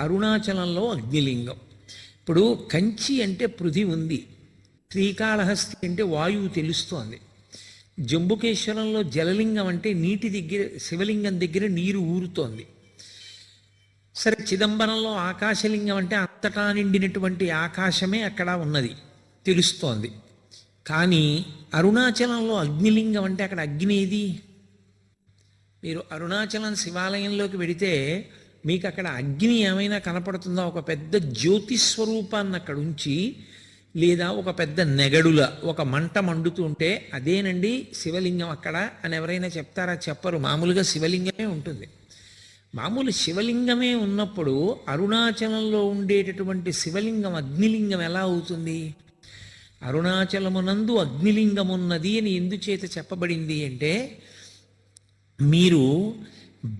అరుణాచలంలో అగ్నిలింగం. ఇప్పుడు కంచి అంటే పృథి ఉంది, శ్రీకాళహస్తి అంటే వాయువు తెలుస్తోంది, జంబుకేశ్వరంలో జలలింగం అంటే నీటి దగ్గర శివలింగం దగ్గర నీరు ఊరుతోంది. సరే, చిదంబరంలో ఆకాశలింగం అంటే అంతటా నిండినటువంటి ఆకాశమే అక్కడ ఉన్నది తెలుస్తోంది. కానీ అరుణాచలంలో అగ్నిలింగం అంటే అక్కడ అగ్ని ఏది? మీరు అరుణాచలం శివాలయంలోకి వెడితే మీకు అక్కడ అగ్ని ఏమైనా కనపడుతుందా? ఒక పెద్ద జ్యోతిస్వరూపాన్ని అక్కడ ఉంచి, లేదా ఒక పెద్ద నెగడుల ఒక మంట మండుతూ ఉంటే అదేనండి శివలింగం అక్కడ అని ఎవరైనా చెప్తారా? చెప్పరు. మామూలుగా శివలింగమే ఉంటుంది. మామూలు శివలింగమే ఉన్నప్పుడు అరుణాచలంలో ఉండేటటువంటి శివలింగం అగ్నిలింగం ఎలా అవుతుంది? అరుణాచలమునందు అగ్నిలింగం ఉన్నది అని ఎందుచేత చెప్పబడింది అంటే, మీరు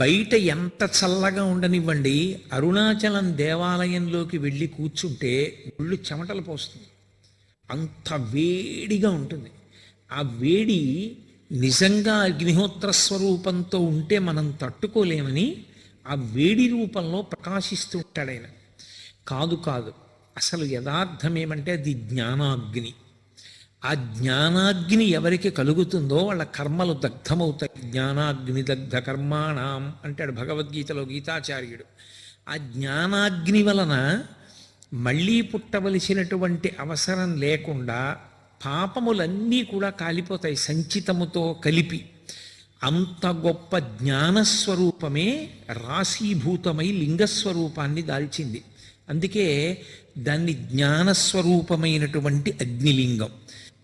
బయట ఎంత చల్లగా ఉండనివ్వండి, అరుణాచలం దేవాలయంలోకి వెళ్ళి కూర్చుంటే ఒళ్ళు చెమటలు పోస్తుంది, అంత వేడిగా ఉంటుంది. ఆ వేడి నిజంగా అగ్నిహోత్ర స్వరూపంతో ఉంటే మనం తట్టుకోలేమని ఆ వేడి రూపంలో ప్రకాశిస్తూ ఉంటాడు ఆయన. కాదు కాదు, అసలు యథార్థం ఏమంటే అది జ్ఞానాగ్ని. ఆ జ్ఞానాగ్ని ఎవరికి కలుగుతుందో వాళ్ళ కర్మలు దగ్ధమవుతాయి. జ్ఞానాగ్ని దగ్ధ కర్మాణం అంటాడు భగవద్గీతలో గీతాచార్యుడు. ఆ జ్ఞానాగ్ని వలన మళ్ళీ పుట్టవలసినటువంటి అవసరం లేకుండా పాపములన్నీ కూడా కాలిపోతాయి సంచితముతో కలిపి. అంత గొప్ప జ్ఞానస్వరూపమే రాశీభూతమై లింగస్వరూపాన్ని దాల్చింది. అందుకే దాన్ని జ్ఞానస్వరూపమైనటువంటి అగ్నిలింగం.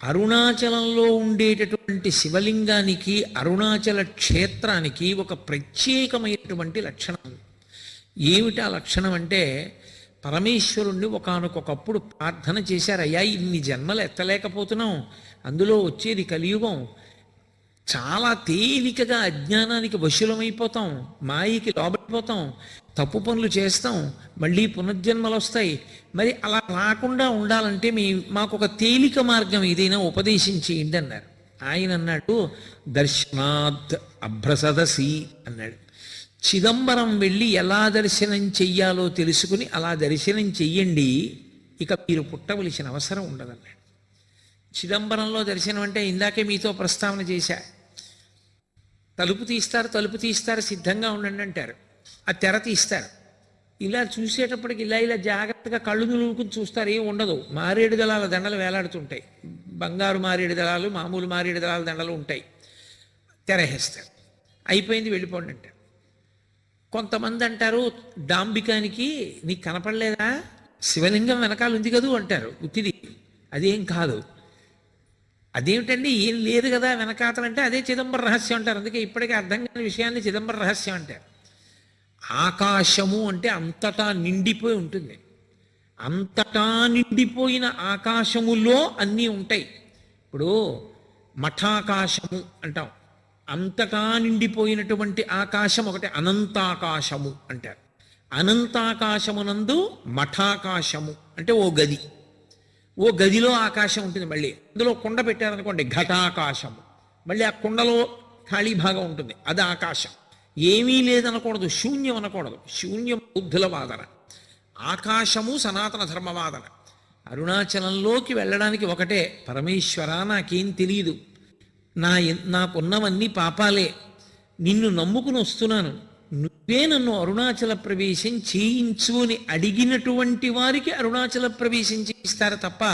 అరుణాచలంలో ఉండేటటువంటి శివలింగానికి అరుణాచల క్షేత్రానికి ఒక ప్రత్యేకమైనటువంటి లక్షణం. ఏమిటి ఆ లక్షణం అంటే, పరమేశ్వరుణ్ణి ఒకానొకప్పుడు ప్రార్థన చేశారు, అయ్యా ఇన్ని జన్మలు ఎత్తలేకపోతున్నాం, అందులో వచ్చేది కలియుగం, చాలా తేలికగా అజ్ఞానానికి వశులమైపోతాం, మాయకి లోబడిపోతాం, తప్పు పనులు చేస్తాం, మళ్ళీ పునర్జన్మలు వస్తాయి. మరి అలా రాకుండా ఉండాలంటే మాకు ఒక తేలిక మార్గం ఏదైనా ఉపదేశించేయండి అన్నారు. ఆయన అన్నాడు, దర్శనాత్ అభ్రసదసి అన్నాడు. చిదంబరం వెళ్ళి ఎలా దర్శనం చెయ్యాలో తెలుసుకుని అలా దర్శనం చెయ్యండి, ఇక మీరు పుట్టవలసిన అవసరం ఉండదన్నాడు. చిదంబరంలో దర్శనం అంటే ఇందాకే మీతో ప్రస్తావన చేశా, తలుపు తీస్తారు సిద్ధంగా ఉండండి అంటారు, ఆ తెర తీస్తారు, ఇలా చూసేటప్పటికి ఇలా జాగ్రత్తగా కళ్ళు నులుకుని చూస్తారు, ఏం ఉండదు. మారేడు దళాల దండలు వేలాడుతుంటాయి, బంగారు మారేడు దళాలు, మామూలు మారేడు దళాల దండలు ఉంటాయి, తెరహేస్తారు, అయిపోయింది వెళ్ళిపోండి అంటారు. కొంతమంది అంటారు, డాంబికానికి నీకు కనపడలేదా, శివలింగం వెనకాల ఉంది కదూ అంటారు, ఉత్తిది. అదేం కాదు. అదేమిటండి ఏం లేదు కదా వెనకాతలంటే అదే చిదంబర రహస్యం అంటారు. అందుకే ఇప్పటికీ అర్థం కాని విషయాన్ని చిదంబర రహస్యం అంటారు. ఆకాశము అంటే అంతటా నిండిపోయి ఉంటుంది. అంతటా నిండిపోయిన ఆకాశములో అన్నీ ఉంటాయి. ఇప్పుడు మఠాకాశము అంటాం, అంతటా నిండిపోయినటువంటి ఆకాశం ఒకటి అనంతాకాశము అంటారు. అనంతాకాశమునందు మఠాకాశము అంటే ఓ గది, ఓ గదిలో ఆకాశం ఉంటుంది. మళ్ళీ అందులో కుండ పెట్టారనుకోండి ఘటాకాశము, మళ్ళీ ఆ కుండలో ఖాళీ భాగం ఉంటుంది, అది ఆకాశం. ఏమీ లేదనకూడదు, శూన్యం అనకూడదు, శూన్యం బౌద్ధుల వాదన, ఆకాశము సనాతన ధర్మవాదన. అరుణాచలంలోకి వెళ్ళడానికి ఒకటే, పరమేశ్వర నాకేం తెలియదు, నాకున్నవన్నీ పాపాలే, నిన్ను నమ్ముకుని వస్తున్నాను, నువ్వే నన్ను అరుణాచల ప్రవేశం చేయించు అని అడిగినటువంటి వారికి అరుణాచల ప్రవేశం చేయిస్తారు తప్ప,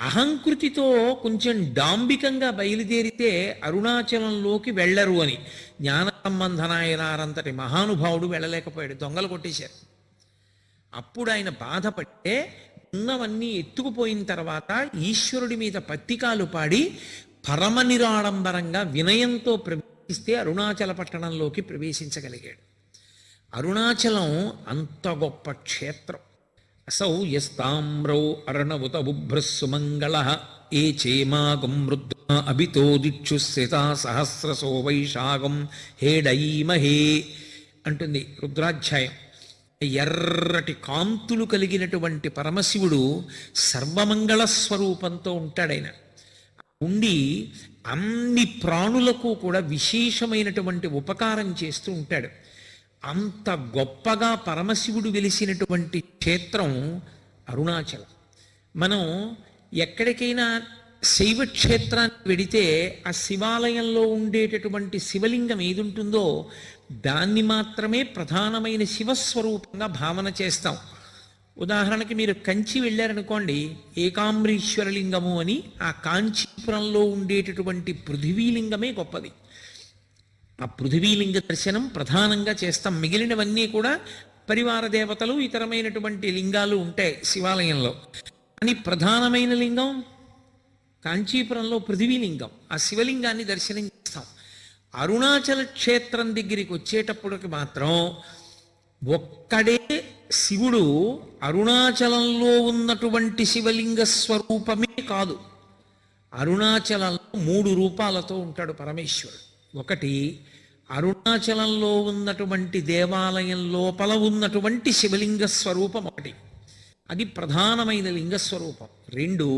అహంకృతితో కొంచెం డాంబికంగా బయలుదేరితే అరుణాచలంలోకి వెళ్ళరు అని జ్ఞాన సంబంధనాయనారంతటి మహానుభావుడు వెళ్ళలేకపోయాడు, దొంగలు కొట్టేశారు. అప్పుడు ఆయన బాధపడితే ఉన్నవన్నీ ఎత్తుకుపోయిన తర్వాత ఈశ్వరుడి మీద పత్తికాలు పాడి పరమ నిరాడంబరంగా వినయంతో ప్రవేశిస్తే అరుణాచల పట్టణంలోకి ప్రవేశించగలిగాడు. అరుణాచలం అంత గొప్ప క్షేత్రం. అసౌ యస్తామ్రౌ అర్ణవుత బుభ్రస్సుమంగళ ఏ చేమాగం రుద్ర అభితో దిక్షుశ్రిత సహస్రసో వైశాఖం హేడైమహే అంటుంది రుద్రాధ్యాయం. ఎర్రటి కాంతులు కలిగినటువంటి పరమశివుడు సర్వమంగళ స్వరూపంతో ఉంటాడాయన. ఉండి అన్ని ప్రాణులకు కూడా విశేషమైనటువంటి ఉపకారం చేస్తూ ఉంటాడు. అంత గొప్పగా పరమశివుడు వెలిసినటువంటి క్షేత్రం అరుణాచలం. మనం ఎక్కడికైనా శైవ క్షేత్రానికి వెడితే ఆ శివాలయంలో ఉండేటటువంటి శివలింగం ఏది ఉంటుందో దాన్ని మాత్రమే ప్రధానమైన శివస్వరూపంగా భావన చేస్తాం. ఉదాహరణకి మీరు కంచి వెళ్ళారనుకోండి, ఏకాంబరీశ్వరలింగము అని ఆ కాంచీపురంలో ఉండేటటువంటి పృథివీలింగమే గొప్పది. ఆ పృథివీలింగ దర్శనం ప్రధానంగా చేస్తాం. మిగిలినవన్నీ కూడా పరివార దేవతలు ఇతరమైనటువంటి లింగాలు ఉంటాయి శివాలయంలో. కానీ ప్రధానమైన లింగం కాంచీపురంలో పృథివీలింగం. ఆ శివలింగాన్ని దర్శనం చేస్తాం. అరుణాచల క్షేత్రం దగ్గరికి వచ్చేటప్పటికి మాత్రం ఒక్కడే శివుడు అరుణాచలంలో ఉన్నటువంటి శివలింగ స్వరూపమే కాదు, అరుణాచలంలో 3 రూపాలతో ఉంటాడు పరమేశ్వరుడు. ఒకటి అరుణాచలంలో ఉన్నటువంటి దేవాలయం లోపల ఉన్నటువంటి శివలింగ స్వరూపం ఒకటి, అది ప్రధానమైన లింగ స్వరూపం. 2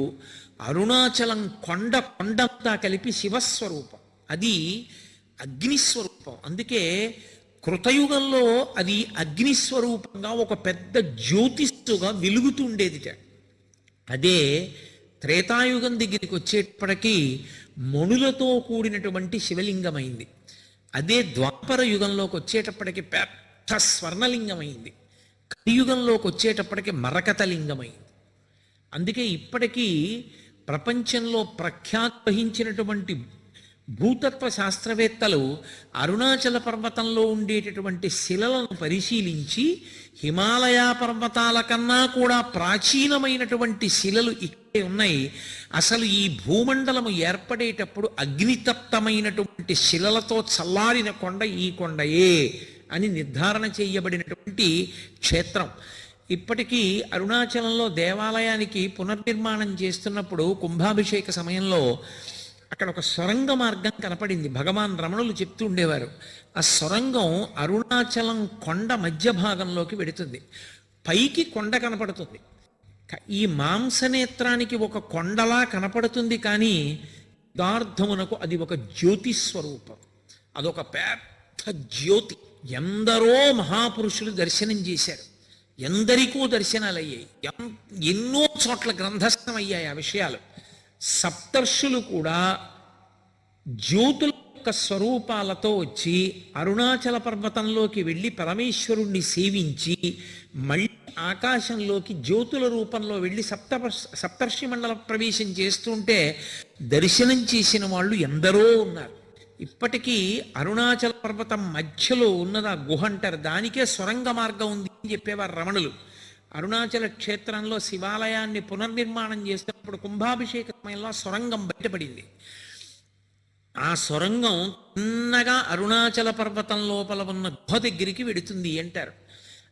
అరుణాచలం కొండంతా కలిపి శివస్వరూపం, అది అగ్నిస్వరూపం. అందుకే కృతయుగంలో అది అగ్నిస్వరూపంగా ఒక పెద్ద జ్యోతిస్సుగా వెలుగుతుండేదిట. అదే త్రేతాయుగం దగ్గరికి వచ్చేటప్పటికీ మణులతో కూడినటువంటి శివలింగమైంది. అదే ద్వాపర యుగంలోకి వచ్చేటప్పటికి పెద్ద స్వర్ణలింగమైంది. కలియుగంలోకి వచ్చేటప్పటికి మరకత లింగమైంది. అందుకే ఇప్పటికీ ప్రపంచంలో ప్రఖ్యాతి వహించినటువంటి భూతత్వ శాస్త్రవేత్తలు అరుణాచల పర్వతంలో ఉండేటటువంటి శిలలను పరిశీలించి హిమాలయ పర్వతాల కన్నా కూడా ప్రాచీనమైనటువంటి శిలలు ఇక్కడే ఉన్నాయి, అసలు ఈ భూమండలము ఏర్పడేటప్పుడు అగ్నితప్తమైనటువంటి శిలలతో చల్లారిన కొండ ఈ కొండయే అని నిర్ధారణ చేయబడినటువంటి క్షేత్రం. ఇప్పటికీ అరుణాచలంలో దేవాలయానికి పునర్నిర్మాణం చేస్తున్నప్పుడు కుంభాభిషేక సమయంలో అక్కడ ఒక సొరంగ మార్గం కనపడింది. భగవాన్ రమణులు చెప్తూ ఉండేవారు, ఆ సొరంగం అరుణాచలం కొండ మధ్య భాగంలోకి వెడుతుంది. పైకి కొండ కనపడుతుంది, ఈ మాంసనేత్రానికి ఒక కొండలా కనపడుతుంది, కానీ యథార్థమునకు అది ఒక జ్యోతి స్వరూపం, అదొక పెద్ద జ్యోతి. ఎందరో మహాపురుషులు దర్శనం చేశారు, ఎందరికో దర్శనాలు అయ్యాయి, ఎన్నో చోట్ల గ్రంథస్థం అయ్యాయి ఆ విషయాలు. సప్తర్షులు కూడా జ్యోతుల యొక్క స్వరూపాలతో వచ్చి అరుణాచల పర్వతంలోకి వెళ్ళి పరమేశ్వరుణ్ణి సేవించి మళ్ళీ ఆకాశంలోకి జ్యోతుల రూపంలో వెళ్ళి సప్తర్షి మండల ప్రవేశం చేస్తుంటే దర్శనం చేసిన వాళ్ళు ఎందరో ఉన్నారు. ఇప్పటికీ అరుణాచల పర్వతం మధ్యలో ఉన్నది ఆ గుహ అంటారు, దానికే సొరంగ మార్గం ఉంది అని చెప్పేవారు రమణులు. అరుణాచల క్షేత్రంలో శివాలయాన్ని పునర్నిర్మాణం చేసినప్పుడు కుంభాభిషేక సమయంలో సొరంగం బయటపడింది. ఆ సొరంగం చిన్నగా అరుణాచల పర్వతం లోపల ఉన్న గుహ దగ్గరికి వెడుతుంది అంటారు.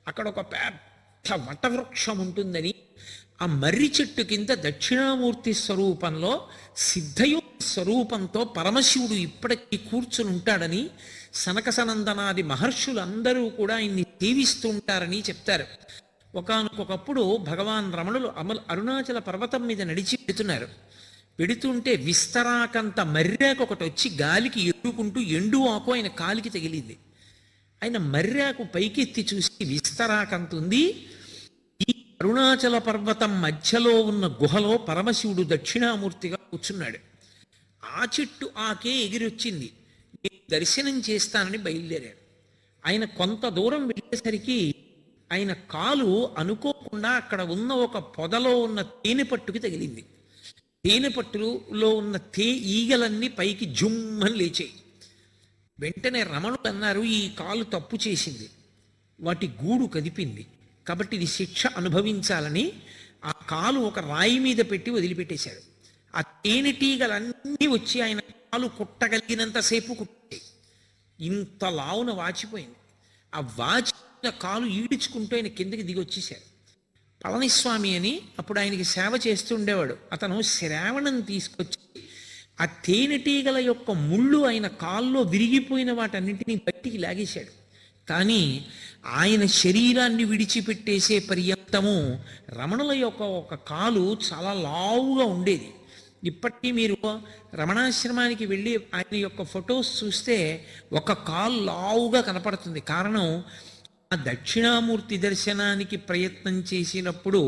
అక్కడ ఒక పెద్ద వటవృక్షం ఉంటుందని, ఆ మర్రి చెట్టు కింద దక్షిణామూర్తి స్వరూపంలో సిద్ధయోగ స్వరూపంతో పరమశివుడు ఇప్పటికీ కూర్చుని ఉంటాడని సనక సనందనాది మహర్షులందరూ కూడా ఆయన్ని సేవిస్తూ ఉంటారని చెప్తారు. ఒకానొకప్పుడు భగవాన్ రమణులు అరుణాచల పర్వతం మీద నడిచి పెడుతున్నారు. పెడుతుంటే విస్తరాకంత మర్రాకు ఒకటి వచ్చి గాలికి ఎదుర్కొంటూ ఎండు ఆకు ఆయన కాలికి తగిలింది. ఆయన మర్రాకు పైకెత్తి చూసి విస్తరాకంత ఉంది, ఈ అరుణాచల పర్వతం మధ్యలో ఉన్న గుహలో పరమశివుడు దక్షిణామూర్తిగా కూర్చున్నాడు. ఆ చెట్టు ఆకే ఎగిరొచ్చింది, నేను దర్శనం చేస్తానని బయలుదేరాడు. ఆయన కొంత దూరం వెళ్ళేసరికి ఆయన కాలు అనుకోకుండా అక్కడ ఉన్న ఒక పొదలో ఉన్న తేనె పట్టుకి తగిలింది. తేనె పట్టులో ఉన్న ఈగలన్నీ పైకి జుమ్మని లేచాయి. వెంటనే రమణులు అన్నారు, ఈ కాలు తప్పు చేసింది, వాటి గూడు కదిపింది, కాబట్టి ఇది శిక్ష అనుభవించాలని ఆ కాలు ఒక రాయి మీద పెట్టి వదిలిపెట్టేశాడు. ఆ తేనెటీగలన్నీ వచ్చి ఆయన కాలు కుట్టగలిగినంతసేపు కుట్టాయి. ఇంత లావున వాచిపోయింది. ఆ వాచి కాలు ఈడ్చుకుంటూ ఆయన కిందకి దిగి వచ్చేశారు. పళనిస్వామి అని అప్పుడు ఆయనకి సేవ చేస్తూ ఉండేవాడు. అతను శ్రావణం తీసుకొచ్చి ఆ తేనెటీగల యొక్క ముళ్ళు ఆయన కాల్లో విరిగిపోయిన వాటన్నింటినీ బయటికి లాగేశాడు. కానీ ఆయన శరీరాన్ని విడిచిపెట్టేసే పర్యంతము రమణుల యొక్క ఒక కాలు చాలా లావుగా ఉండేది. ఇప్పటికీ మీరు రమణాశ్రమానికి వెళ్ళి ఆయన యొక్క ఫొటోస్ చూస్తే ఒక కాలు లావుగా కనపడుతుంది. కారణం, ఆ దక్షిణామూర్తి దర్శనానికి ప్రయత్నం చేసినప్పుడు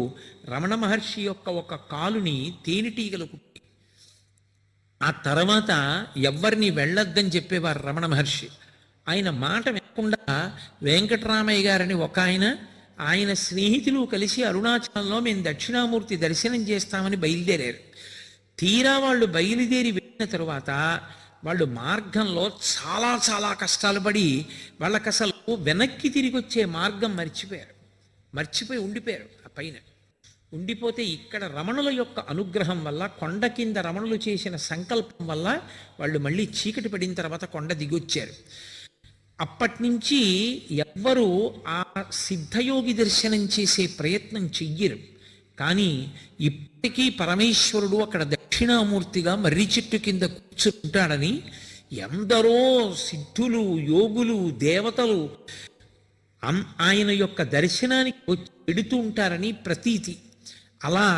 రమణ మహర్షి యొక్క ఒక కాలుని తేనెటీగలు కుట్టి, ఆ తర్వాత ఎవరిని వెళ్ళొద్దని చెప్పేవారు రమణ మహర్షి. ఆయన మాట వినకుండా వెంకటరామయ్య గారని ఒక ఆయన స్నేహితులు కలిసి అరుణాచలంలో మేము దక్షిణామూర్తి దర్శనం చేస్తామని బయలుదేరారు. తీరా వాళ్ళు బయలుదేరి వెళ్ళిన తరువాత వాళ్ళు మార్గంలో చాలా చాలా కష్టాలు పడి వాళ్ళకి అసలు వెనక్కి తిరిగి వచ్చే మార్గం మర్చిపోయి ఉండిపోయారు. ఆ పైన ఉండిపోతే ఇక్కడ రమణుల యొక్క అనుగ్రహం వల్ల, కొండ కింద రమణులు చేసిన సంకల్పం వల్ల వాళ్ళు మళ్ళీ చీకటి పడిన తర్వాత కొండ దిగొచ్చారు. అప్పటి నుంచి ఎవ్వరూ ఆ సిద్ధయోగి దర్శనం చేసే ప్రయత్నం చెయ్యరు. కానీ ఇప్పటికీ పరమేశ్వరుడు అక్కడ దక్షిణామూర్తిగా మర్రి చెట్టు కింద కూర్చుంటాడని ఎందరో సిద్ధులు, యోగులు, దేవతలు ఆయన యొక్క దర్శనానికి వచ్చి పెడుతూ ఉంటారని ప్రతీతి. అలా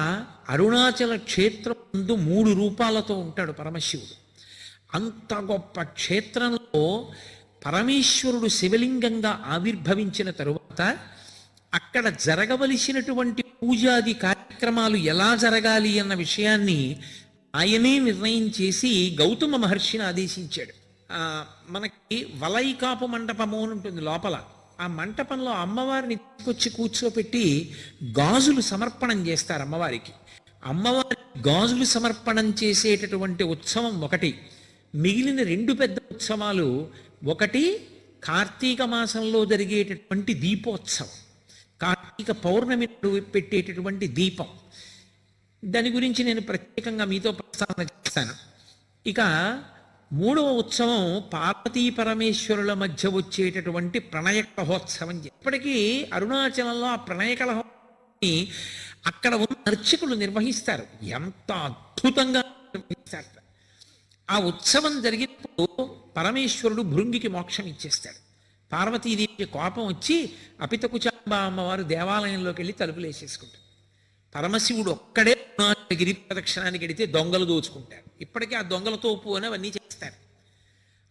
అరుణాచల క్షేత్రం ముందు 3 రూపాలతో ఉంటాడు పరమశివుడు. అంత గొప్ప క్షేత్రంలో పరమేశ్వరుడు శివలింగంగా ఆవిర్భవించిన తరువాత అక్కడ జరగవలసినటువంటి పూజాది కార్యక్రమాలు ఎలా జరగాలి అన్న విషయాన్ని ఆయనే నిర్ణయం చేసి గౌతమ మహర్షిని ఆదేశించాడు. మనకి వలైకాపు మండపము అని ఉంటుంది లోపల. ఆ మంటపంలో అమ్మవారిని తీసుకొచ్చి కూర్చోపెట్టి గాజులు సమర్పణం చేస్తారు అమ్మవారికి. అమ్మవారి గాజులు సమర్పణం చేసేటటువంటి ఉత్సవం ఒకటి. మిగిలిన 2 పెద్ద ఉత్సవాలు, ఒకటి కార్తీక మాసంలో జరిగేటటువంటి దీపోత్సవం, కార్తీక పౌర్ణమి పెట్టేటటువంటి దీపం. దాని గురించి నేను ప్రత్యేకంగా మీతో ప్రస్తావన చేస్తాను. ఇక 3వ ఉత్సవం పార్వతీ పరమేశ్వరుల మధ్య వచ్చేటటువంటి ప్రణయ కలహోత్సవం. ఇప్పటికీ అరుణాచలంలో ఆ ప్రణయ కలహోత్సవాన్ని అక్కడ ఉన్న అర్చకులు నిర్వహిస్తారు. ఎంత అద్భుతంగా నిర్వహిస్తారు! ఆ ఉత్సవం జరిగినప్పుడు పరమేశ్వరుడు భృంగికి మోక్షం ఇచ్చేస్తాడు. పార్వతీదేవికి కోపం వచ్చి అపితకుచాంబ అమ్మవారు దేవాలయంలోకి వెళ్ళి తలుపులు వేసేసుకుంటారు. పరమశివుడు ఒక్కడే గిరి ప్రదక్షిణానికి వెడితే దొంగలు దోచుకుంటారు. ఇప్పటికీ ఆ దొంగల తోపు అని అవన్నీ చేస్తారు.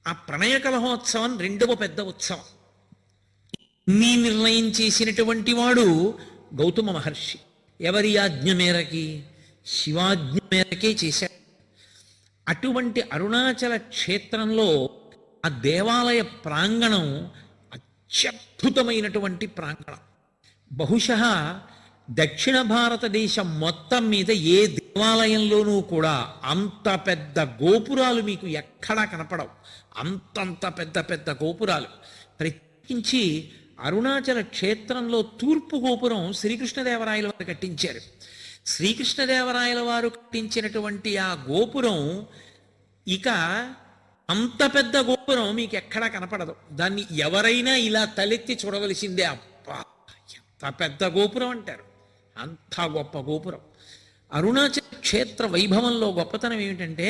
ఆ ప్రణయ కలహోత్సవం 2వ పెద్ద ఉత్సవం. నీ నిర్ణయం చేసినటువంటి వాడు గౌతమ మహర్షి. ఎవరి ఆజ్ఞ మేరకి? శివాజ్ఞ మేరకే చేశాడు. అటువంటి అరుణాచల క్షేత్రంలో ఆ దేవాలయ ప్రాంగణం అత్యద్భుతమైనటువంటి ప్రాంగణం. బహుశः దక్షిణ భారతదేశం మొత్తం మీద ఏ దేవాలయంలోనూ కూడా అంత పెద్ద గోపురాలు మీకు ఎక్కడా కనపడవు. అంతంత పెద్ద పెద్ద గోపురాలు. ప్రత్యేకించి అరుణాచల క్షేత్రంలో తూర్పు గోపురం శ్రీకృష్ణదేవరాయల వారు కట్టించారు. శ్రీకృష్ణదేవరాయల వారు కట్టించినటువంటి ఆ గోపురం, ఇక అంత పెద్ద గోపురం మీకు ఎక్కడా కనపడదు. దాన్ని ఎవరైనా ఇలా తలెత్తి చూడవలసిందే. అబ్బా, ఎంత పెద్ద గోపురం అంటారు. అంత గొప్ప గోపురం. అరుణాచల క్షేత్ర వైభవంలో గొప్పతనం ఏమిటంటే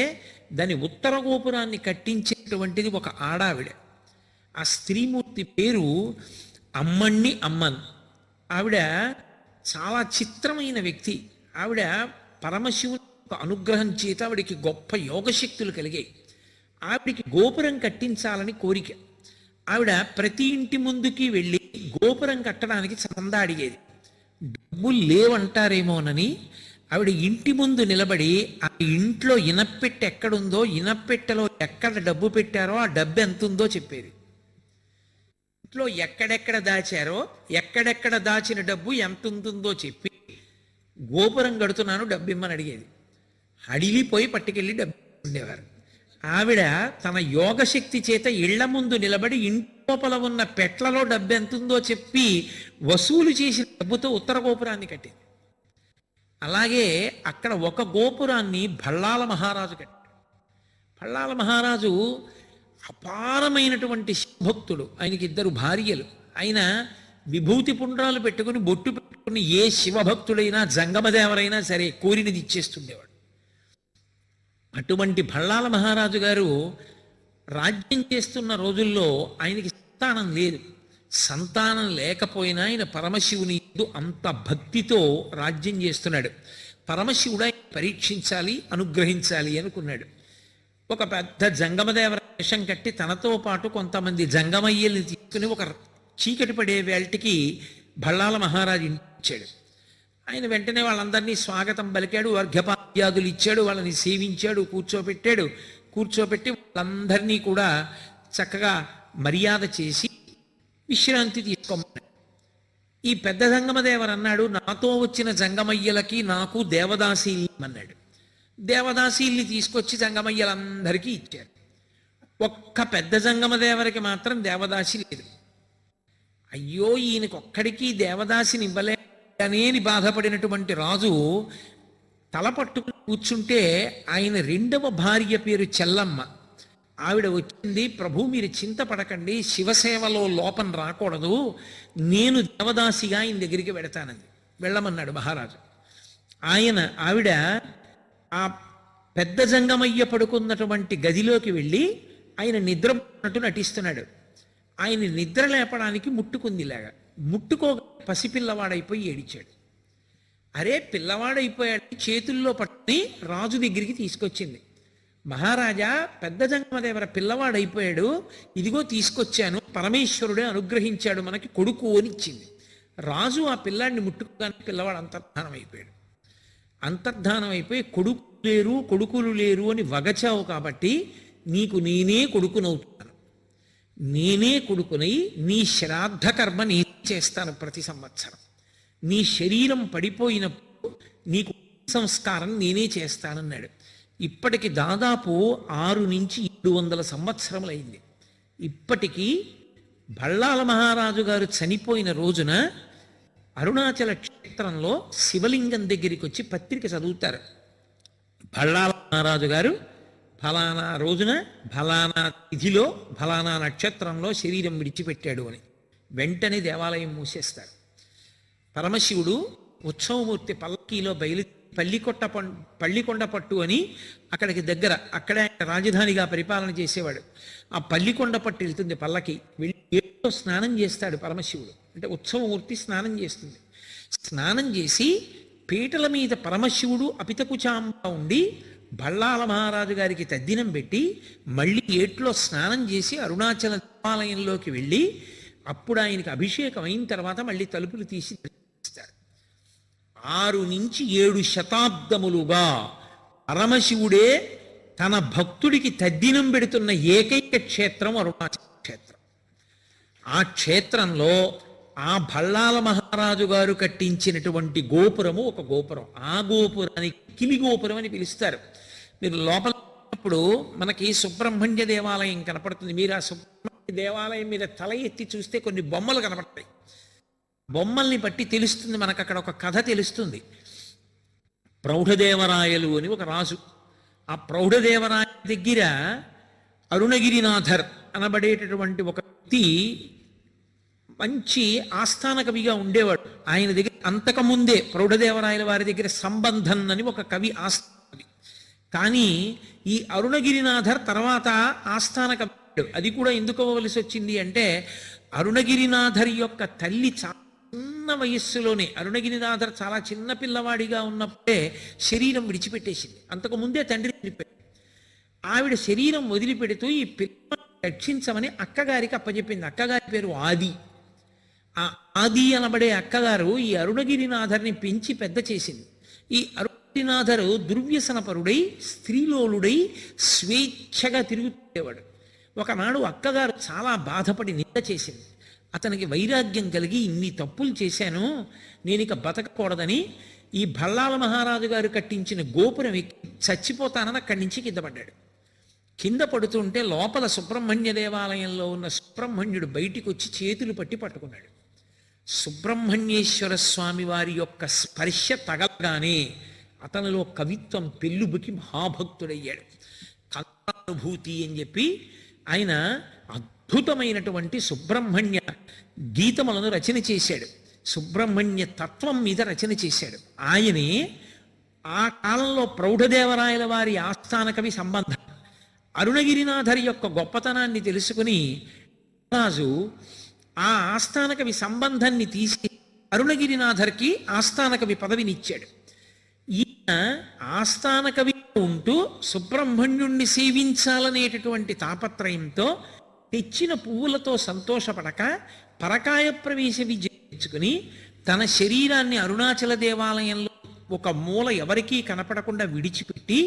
దాని ఉత్తర గోపురాన్ని కట్టించేటువంటిది ఒక ఆడావిడ. ఆ స్త్రీమూర్తి పేరు అమ్మణ్ణి అమ్మన్. ఆవిడ చాలా చిత్రమైన వ్యక్తి. ఆవిడ పరమశివుని అనుగ్రహం చేత ఆవిడికి గొప్ప యోగశక్తులు కలిగాయి. ఆవిడికి గోపురం కట్టించాలని కోరిక. ఆవిడ ప్రతి ఇంటి ముందుకి వెళ్ళి గోపురం కట్టడానికి చందా అడిగేది. డబ్బులు లేవంటారేమోనని ఆవిడ ఇంటి ముందు నిలబడి ఆ ఇంట్లో ఇనప్పెట్టె ఎక్కడుందో, ఇనప్పెట్టెలో ఎక్కడ డబ్బు పెట్టారో ఆ డబ్బు ఎంత ఉందో చెప్పేది. ఇంట్లో ఎక్కడెక్కడ దాచారో, ఎక్కడెక్కడ దాచిన డబ్బు ఎంత ఉంటుందో చెప్పి గోపురం కడుతున్నాను డబ్బు ఇమ్మని అడిగేది. అడిగిపోయి పట్టుకెళ్ళి డబ్బు ఉండేవారు. ఆవిడ తన యోగశక్తి చేత ఇళ్ల ముందు నిలబడి ఇంటి లోపల ఉన్న పెట్లలో డబ్బు ఎంతుందో చెప్పి వసూలు చేసిన డబ్బుతో ఉత్తర గోపురాన్ని కట్టింది. అలాగే అక్కడ ఒక గోపురాన్ని భళ్ళాల మహారాజు కట్టాడు. భళ్ళాల మహారాజు అపారమైనటువంటి శివభక్తుడు. ఆయనకి 2 భార్యలు. ఆయన విభూతి పుండ్రాలు పెట్టుకుని, బొట్టు పెట్టుకుని ఏ శివభక్తుడైనా, జంగమదేవరైనా సరే కోరినది ఇచ్చేస్తుండేవాడు. అటువంటి భళ్ళాల మహారాజు గారు రాజ్యం చేస్తున్న రోజుల్లో ఆయనకి సంతానం లేదు. సంతానం లేకపోయినా ఆయన పరమశివుని అంత భక్తితో రాజ్యం చేస్తున్నాడు. పరమశివుడు ఆయన పరీక్షించాలి, అనుగ్రహించాలి అనుకున్నాడు. ఒక పెద్ద జంగమదేవర వేషం కట్టి తనతో పాటు కొంతమంది జంగమయ్యల్ని తీసుకుని ఒక చీకటి పడే వేళటికి భళ్ళాల మహారాజు ఇంటికి. ఆయన వెంటనే వాళ్ళందరినీ స్వాగతం పలికాడు, అర్ఘ్యపాద్యాదులు ఇచ్చాడు, వాళ్ళని సేవించాడు, కూర్చోపెట్టి వాళ్ళందరినీ కూడా చక్కగా మర్యాద చేసి విశ్రాంతి తీసుకోమన్నాడు. ఈ పెద్ద జంగమదేవరు అన్నాడు, నాతో వచ్చిన జంగమయ్యలకి నాకు దేవదాసీల్ని అన్నాడు. దేవదాసీల్ని తీసుకొచ్చి జంగమయ్యలందరికీ ఇచ్చారు. ఒక్క పెద్ద జంగమదేవరికి మాత్రం దేవదాసి లేదు. అయ్యో, ఈయనకొక్కడికి దేవదాసిని ఇవ్వలేని బాధపడినటువంటి రాజు తల పట్టుకుని కూర్చుంటే ఆయన రెండవ భార్య పేరు చెల్లమ్మ. ఆవిడ వచ్చింది, ప్రభు మీరు చింతపడకండి, శివసేవలో లోపం రాకూడదు, నేను దేవదాసిగా ఆయన దగ్గరికి వెడతానంది. వెళ్ళమన్నాడు మహారాజు. ఆవిడ ఆ పెద్ద జంగమయ్య పడుకున్నటువంటి గదిలోకి వెళ్ళి ఆయన నిద్రపోతున్నట్టు నటిస్తున్నాడు. ఆయన నిద్ర లేపడానికి ముట్టుకుందిలాగా, పసిపిల్లవాడైపోయి ఏడిచాడు. అరే పిల్లవాడైపోయాడు, చేతుల్లో పట్టుని రాజు దగ్గరికి తీసుకొచ్చింది. మహారాజా, పెద్ద జంగమదేవర పిల్లవాడైపోయాడు, ఇదిగో తీసుకొచ్చాను, పరమేశ్వరుడే అనుగ్రహించాడు మనకి కొడుకు అని ఇచ్చింది. రాజు ఆ పిల్లాడిని ముట్టుకోగానే పిల్లవాడు అంతర్ధానం అయిపోయి కొడుకులు లేరు అని వగచావు కాబట్టి నీకు నేనే కొడుకునవుతున్నాను, నేనే కొడుకునై నీ శ్రాద్ధ కర్మ నేను చేస్తాను ప్రతి సంవత్సరం, నీ శరీరం పడిపోయినప్పుడు నీకు సంస్కారం నేనే చేస్తానన్నాడు. ఇప్పటికి దాదాపు 6 నుంచి 700 సంవత్సరములైంది. ఇప్పటికీ భళ్ళాల మహారాజు గారు చనిపోయిన రోజున అరుణాచల క్షేత్రంలో శివలింగం దగ్గరికి వచ్చి పత్రిక చదువుతారు. భళ్ళాల మహారాజు గారు ఫలానా రోజున ఫలానా తిథిలో ఫలానా నక్షత్రంలో శరీరం విడిచిపెట్టాడు అని. వెంటనే దేవాలయం మూసేస్తారు. పరమశివుడు ఉత్సవమూర్తి పల్లకీలో పల్లికొండ పట్టు అని అక్కడికి దగ్గర, అక్కడే రాజధానిగా పరిపాలన చేసేవాడు. ఆ పల్లికొండ పట్టు వెళ్తుంది పల్లకి, వెళ్ళి ఏట్లో స్నానం చేస్తాడు పరమశివుడు. అంటే ఉత్సవమూర్తి స్నానం చేస్తుంది. స్నానం చేసి పీటల మీద పరమశివుడు అపితకుచాంబ ఉండి భళ్ళాల మహారాజు గారికి తద్దినం పెట్టి మళ్ళీ ఏట్లో స్నానం చేసి అరుణాచల దేవాలయంలోకి వెళ్ళి అప్పుడు ఆయనకి అభిషేకం అయిన తర్వాత మళ్ళీ తలుపులు తీసి దర్శిస్తారు. 6 నుంచి 7 శతాబ్దములుగా పరమశివుడే తన భక్తుడికి తద్దినం పెడుతున్న ఏకైక క్షేత్రం అరుణాచల క్షేత్రం. ఆ క్షేత్రంలో ఆ భళ్ళాల మహారాజు గారు కట్టించినటువంటి గోపురము ఒక గోపురం. ఆ గోపురానికి కిలి గోపురం అని పిలుస్తారు. మీరు లోపలప్పుడు మనకి సుబ్రహ్మణ్య దేవాలయం కనపడుతుంది. మీరు ఆ సుబ్రహ్మణ్య దేవాలయం మీద తల ఎత్తి చూస్తే కొన్ని బొమ్మలు కనపడతాయి. బొమ్మల్ని బట్టి తెలుస్తుంది మనకు, అక్కడ ఒక కథ తెలుస్తుంది. ప్రౌఢదేవరాయలు అని ఒక రాజు. ఆ ప్రౌఢదేవరాయ దగ్గర అరుణగిరినాథర్ అనబడేటటువంటి ఒక వ్యక్తి మంచి ఆస్థాన కవిగా ఉండేవాడు. ఆయన దగ్గర అంతకుముందే ప్రౌఢదేవరాయల వారి దగ్గర సంబంధం అని ఒక కవి ఆస్థాన కవి. కానీ ఈ అరుణగిరినాథర్ తర్వాత ఆస్థాన కవి. అది కూడా ఎందుకు అవ్వవలసి వచ్చింది అంటే అరుణగిరినాథర్ యొక్క తల్లి చాలా చిన్న వయస్సులోనే, అరుణగిరినాథర్ చాలా చిన్న పిల్లవాడిగా ఉన్నప్పుడే శరీరం విడిచిపెట్టేసింది. అంతకుముందే తండ్రి చనిపోయాడు. ఆవిడ శరీరం వదిలిపెడుతూ ఈ పిల్లవాడిని రక్షించమని అక్కగారికి అప్పచెప్పింది. అక్కగారి పేరు ఆది. ఆ ఆది అనబడే అక్కగారు ఈ అరుణగిరినాథర్ని పెంచి పెద్ద చేసింది. ఈ అరుణగిరినాథరు దుర్వ్యసనపరుడై స్త్రీలోలుడై స్వేచ్ఛగా తిరుగుతుండేవాడు. ఒకనాడు అక్కగారు చాలా బాధపడి నింద చేసింది. అతనికి వైరాగ్యం కలిగి ఇన్ని తప్పులు చేశాను, నేను ఇక బతకకూడదని ఈ భళ్ళాల మహారాజు గారు కట్టించిన గోపురం ఎక్కి చచ్చిపోతానని అక్కడి నుంచి కింద పడ్డాడు. కింద పడుతుంటే లోపల సుబ్రహ్మణ్య దేవాలయంలో ఉన్న సుబ్రహ్మణ్యుడు బయటికి వచ్చి చేతులు పట్టుకున్నాడు. సుబ్రహ్మణ్యేశ్వర స్వామి వారి యొక్క స్పర్శ తగలగానే అతనిలో కవిత్వం పెళ్ళుబుకి మహాభక్తుడయ్యాడు. కళానుభూతి అని చెప్పి ఆయన అద్భుతమైనటువంటి సుబ్రహ్మణ్య గీతములను రచన చేశాడు. సుబ్రహ్మణ్య తత్వం మీద రచన చేశాడు. ఆయనే ఆ కాలంలో ప్రౌఢదేవరాయల వారి ఆస్థాన కవి సంబంధం. అరుణగిరినాథరి యొక్క గొప్పతనాన్ని తెలుసుకుని రాజు ఆ ఆస్థాన కవి సంబంధాన్ని తీసి అరుణగిరినాథర్కి ఆస్థాన కవి పదవినిచ్చాడు. ఈ ఆస్థాన కవి ఉంటూ సుబ్రహ్మణ్యుణ్ణి సేవించాలనేటటువంటి తాపత్రయంతో తెచ్చిన పువ్వులతో సంతోషపడక పరకాయ ప్రవేశ విద్య తెచ్చుకుని తన శరీరాన్ని అరుణాచల దేవాలయంలో ఒక మూల ఎవరికీ కనపడకుండా విడిచిపెట్టి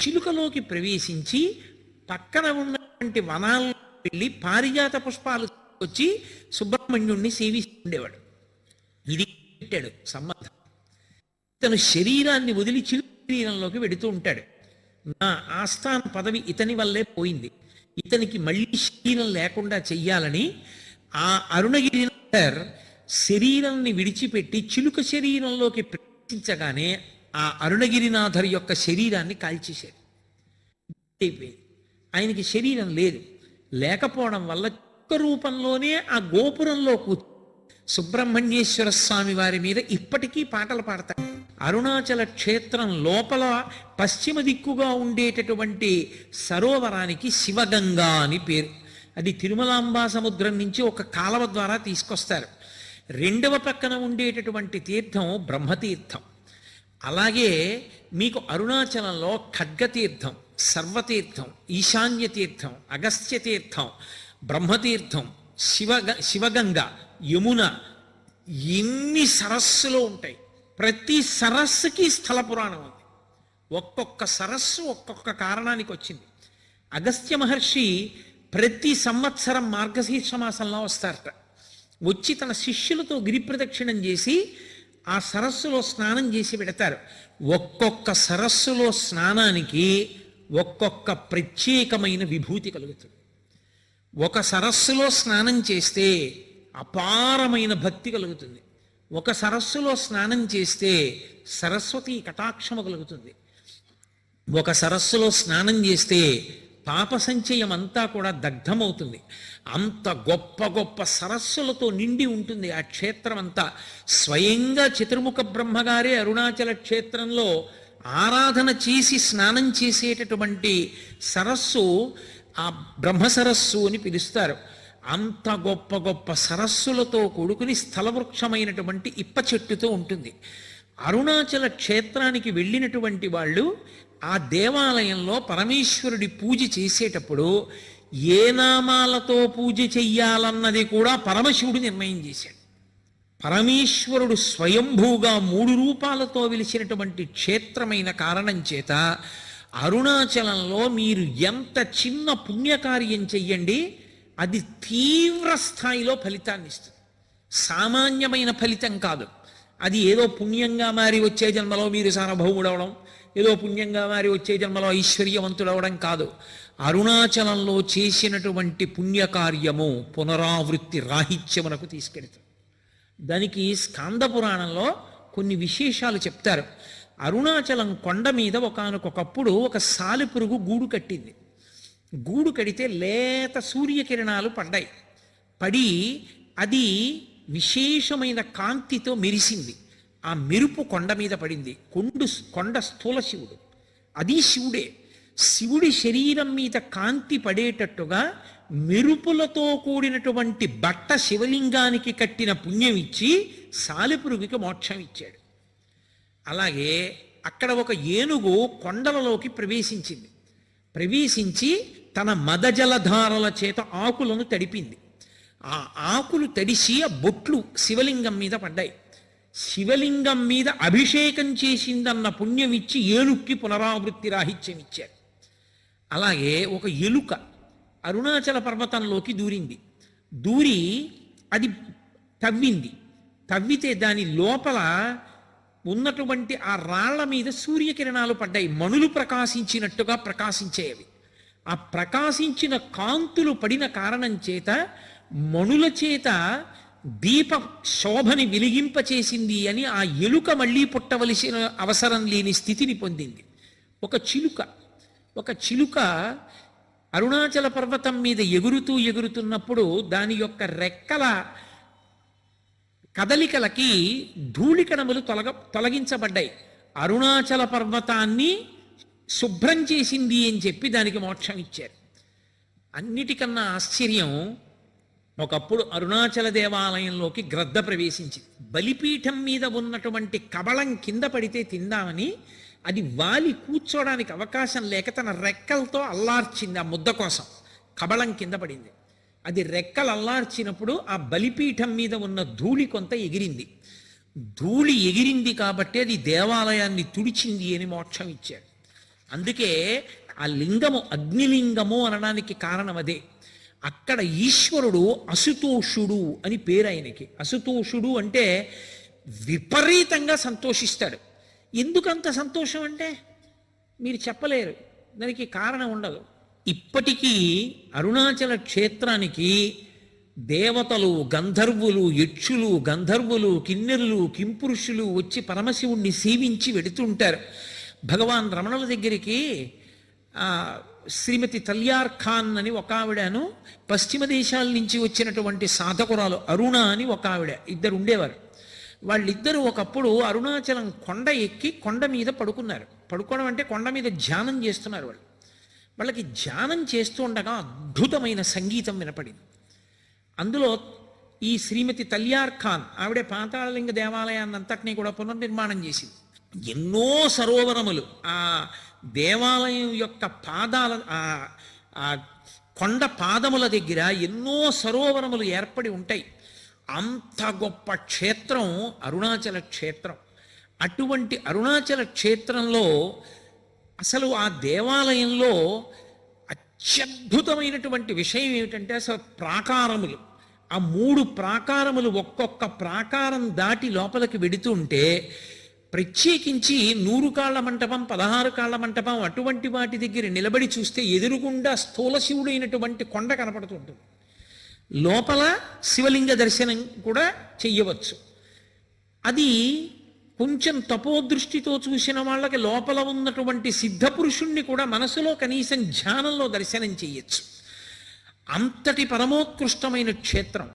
చిలుకలోకి ప్రవేశించి పక్కన ఉన్నటువంటి వనాల్లో వెళ్ళి పారిజాత పుష్పాలు వచ్చి సుబ్రహ్మణ్యుణ్ణి సేవిస్తుండేవాడు. ఇది పెట్టాడు సంబంధం. తను శరీరాన్ని వదిలి చిలుక శరీరంలోకి వెడుతూ ఉంటాడు. నా ఆస్థాన పదవి ఇతని వల్లే పోయింది, ఇతనికి మళ్ళీ శరీరం లేకుండా చెయ్యాలని ఆ అరుణగిరినాథర్ శరీరాన్ని విడిచిపెట్టి చిలుక శరీరంలోకి ప్రవేశించగానే ఆ అరుణగిరినాథర్ యొక్క శరీరాన్ని కాల్చేశాడు. అయిపోయింది. ఆయనకి శరీరం లేదు. లేకపోవడం వల్ల చిలుక రూపంలోనే ఆ గోపురంలో సుబ్రహ్మణ్యేశ్వర స్వామి వారి మీద ఇప్పటికీ పాటలు పాడతారు. అరుణాచల క్షేత్రం లోపల పశ్చిమ దిక్కుగా ఉండేటటువంటి సరోవరానికి శివగంగా అని పేరు. అది తిరుమలాంబా సముద్రం నుంచి ఒక కాలవ ద్వారా తీసుకొస్తారు. రెండవ పక్కన ఉండేటటువంటి తీర్థం బ్రహ్మతీర్థం. అలాగే మీకు అరుణాచలంలో ఖడ్గతీర్థం, సర్వతీర్థం, ఈశాన్య తీర్థం, అగస్త్య తీర్థం, బ్రహ్మతీర్థం, శివగంగ, యమున, ఎన్ని సరస్సులు ఉంటాయి. ప్రతి సరస్సుకి స్థల పురాణం ఉంది. ఒక్కొక్క సరస్సు ఒక్కొక్క కారణానికి వచ్చింది. అగస్త్య మహర్షి ప్రతి సంవత్సరం మార్గశీర్ష మాసంలో వస్తారట. వచ్చి తన శిష్యులతో గిరి ప్రదక్షిణం చేసి ఆ సరస్సులో స్నానం చేసి పెడతారు. ఒక్కొక్క సరస్సులో స్నానానికి ఒక్కొక్క ప్రత్యేకమైన విభూతి కలుగుతుంది. ఒక సరస్సులో స్నానం చేస్తే అపారమైన భక్తి కలుగుతుంది. ఒక సరస్సులో స్నానం చేస్తే సరస్వతి కటాక్షము కలుగుతుంది. ఒక సరస్సులో స్నానం చేస్తే పాప సంచయం అంతా కూడా దగ్ధమవుతుంది. అంత గొప్ప గొప్ప సరస్సులతో నిండి ఉంటుంది ఆ క్షేత్రం అంతా. స్వయంగా చతుర్ముఖ బ్రహ్మగారే అరుణాచల క్షేత్రంలో ఆరాధన చేసి స్నానం చేసేటటువంటి సరస్సు ఆ బ్రహ్మ సరస్సు అని పిలుస్తారు. అంత గొప్ప గొప్ప సరస్సులతో కూడుకుని స్థలవృక్షమైనటువంటి ఇప్ప చెట్టుతో ఉంటుంది. అరుణాచల క్షేత్రానికి వెళ్ళినటువంటి వాళ్ళు ఆ దేవాలయంలో పరమేశ్వరుడి పూజ చేసేటప్పుడు ఏ నామాలతో పూజ చెయ్యాలన్నది కూడా పరమశివుడు నిర్ణయం చేశాడు. పరమేశ్వరుడు స్వయంభూగా 3 రూపాలతో వెలిసినటువంటి క్షేత్రమైన కారణం చేత అరుణాచలంలో మీరు ఎంత చిన్న పుణ్యకార్యం చెయ్యండి, అది తీవ్ర స్థాయిలో ఫలితాన్ని ఇస్తుంది. సామాన్యమైన ఫలితం కాదు. అది ఏదో పుణ్యంగా మారి వచ్చే జన్మలో మీరు సార్వభౌముడవడం, ఏదో పుణ్యంగా మారి వచ్చే జన్మలో ఐశ్వర్యవంతుడవడం కాదు. అరుణాచలంలో చేసినటువంటి పుణ్యకార్యము పునరావృత్తి రాహిత్యమునకు తీసుకెళ్తారు. దానికి స్కాంద పురాణంలో కొన్ని విశేషాలు చెప్తారు. అరుణాచలం కొండ మీద ఒకానొకప్పుడు ఒక సాలెపురుగు గూడు కట్టింది. గూడు కడితే లేత సూర్యకిరణాలు పడ్డాయి. పడి అది విశేషమైన కాంతితో మెరిసింది. ఆ మెరుపు కొండ మీద పడింది. కొండ స్థూల శివుడు, అది శివుడే. శివుడి శరీరం మీద కాంతి పడేటట్టుగా మెరుపులతో కూడినటువంటి బట్ట శివలింగానికి కట్టిన పుణ్యం ఇచ్చి సాలెపురుగుకి మోక్షం ఇచ్చాడు. అలాగే అక్కడ ఒక ఏనుగు కొండలలోకి ప్రవేశించింది. ప్రవేశించి తన మదజలధారల చేత ఆకులను తడిపింది. ఆ ఆకులు తడిసి ఆ బొట్లు శివలింగం మీద పడ్డాయి. శివలింగం మీద అభిషేకం చేసిందన్న పుణ్యం ఇచ్చి ఏనుక్కి పునరావృత్తి రాహిత్యం ఇచ్చారు. అలాగే ఒక ఎలుక అరుణాచల పర్వతంలోకి దూరింది. దూరి అది తవ్వింది. తవ్వితే దాని లోపల ఉన్నటువంటి ఆ రాళ్ల మీద సూర్యకిరణాలు పడ్డాయి. మణులు ప్రకాశించినట్టుగా ప్రకాశించేవి. ఆ ప్రకాశించిన కాంతులు పడిన కారణం చేత మణుల చేత దీప శోభని వెలిగింపచేసింది అని ఆ ఎలుక మళ్ళీ పుట్టవలసిన అవసరం లేని స్థితిని పొందింది. ఒక చిలుక అరుణాచల పర్వతం మీద ఎగురుతున్నప్పుడు దాని యొక్క రెక్కల కదలికలకి ధూళికణములు తొలగించబడ్డాయి. అరుణాచల పర్వతాన్ని శుభ్రం చేసింది అని చెప్పి దానికి మోక్షం ఇచ్చారు. అన్నిటికన్నా ఆశ్చర్యం, ఒకప్పుడు అరుణాచల దేవాలయంలోకి గ్రద్ద ప్రవేశించింది. బలిపీఠం మీద ఉన్నటువంటి కబళం కింద పడితే తిందామని అది వాలి కూర్చోడానికి అవకాశం లేక తన రెక్కలతో అల్లార్చింది ఆ ముద్ద కోసం. కబళం కింద పడింది. అది రెక్కలు అల్లార్చినప్పుడు ఆ బలిపీఠం మీద ఉన్న ధూళి కొంత ఎగిరింది. ధూళి ఎగిరింది కాబట్టి అది దేవాలయాన్ని తుడిచింది అని మోక్షం ఇచ్చాడు. అందుకే ఆ లింగము అగ్నిలింగము అనడానికి కారణం అదే. అక్కడ ఈశ్వరుడు అసుతోషుడు అని పేరు ఆయనకి. అసుతోషుడు అంటే విపరీతంగా సంతోషిస్తాడు. ఎందుకంత సంతోషం అంటే మీరు చెప్పలేరు, దానికి కారణం ఉండదు. ఇప్పటికీ అరుణాచల క్షేత్రానికి దేవతలు, గంధర్వులు, యక్షులు, గంధర్వులు, కిన్నెరులు, కింపురుషులు వచ్చి పరమశివుణ్ణి సేవించి వెడుతుంటారు. భగవాన్ రమణుల దగ్గరికి శ్రీమతి తల్యార్ ఖాన్ అని ఒక ఆవిడను, పశ్చిమ దేశాల నుంచి వచ్చినటువంటి సాధకురాలు అరుణ అని ఒక ఆవిడ, ఇద్దరు ఉండేవారు. వాళ్ళిద్దరూ ఒకప్పుడు అరుణాచలం కొండ ఎక్కి కొండ మీద పడుకున్నారు. పడుకోవడం అంటే కొండ మీద ధ్యానం చేస్తున్నారు. వాళ్ళకి ధ్యానం చేస్తూ ఉండగా అద్భుతమైన సంగీతం వినపడింది. అందులో ఈ శ్రీమతి తల్యార్ ఖాన్ ఆవిడే పాతాళలింగ దేవాలయాన్ని అంతటినీ కూడా పునర్నిర్మాణం చేసింది. ఎన్నో సరోవరములు ఆ దేవాలయం యొక్క పాదాల ఆ కొండ పాదముల దగ్గర ఎన్నో సరోవరములు ఏర్పడి ఉంటాయి. అంత గొప్ప క్షేత్రం అరుణాచల క్షేత్రం. అటువంటి అరుణాచల క్షేత్రంలో అసలు ఆ దేవాలయంలో అత్యద్భుతమైనటువంటి విషయం ఏమిటంటే అసలు ప్రాకారములు, ఆ 3 ప్రాకారములు ఒక్కొక్క ప్రాకారం దాటి లోపలికి వెడుతుంటే ప్రత్యేకించి 100 కాళ్ల మంటపం, 16 కాళ్ల మంటపం అటువంటి వాటి దగ్గర నిలబడి చూస్తే ఎదురుగుండా స్థూల శివుడైనటువంటి కొండ కనపడుతుంటుంది. లోపల శివలింగ దర్శనం కూడా చెయ్యవచ్చు. అది కొంచెం తపోదృష్టితో చూసిన వాళ్ళకి లోపల ఉన్నటువంటి సిద్ధపురుషుణ్ణి కూడా మనసులో కనీసం ధ్యానంలో దర్శనం చెయ్యొచ్చు. అంతటి పరమోత్కృష్టమైన క్షేత్రం.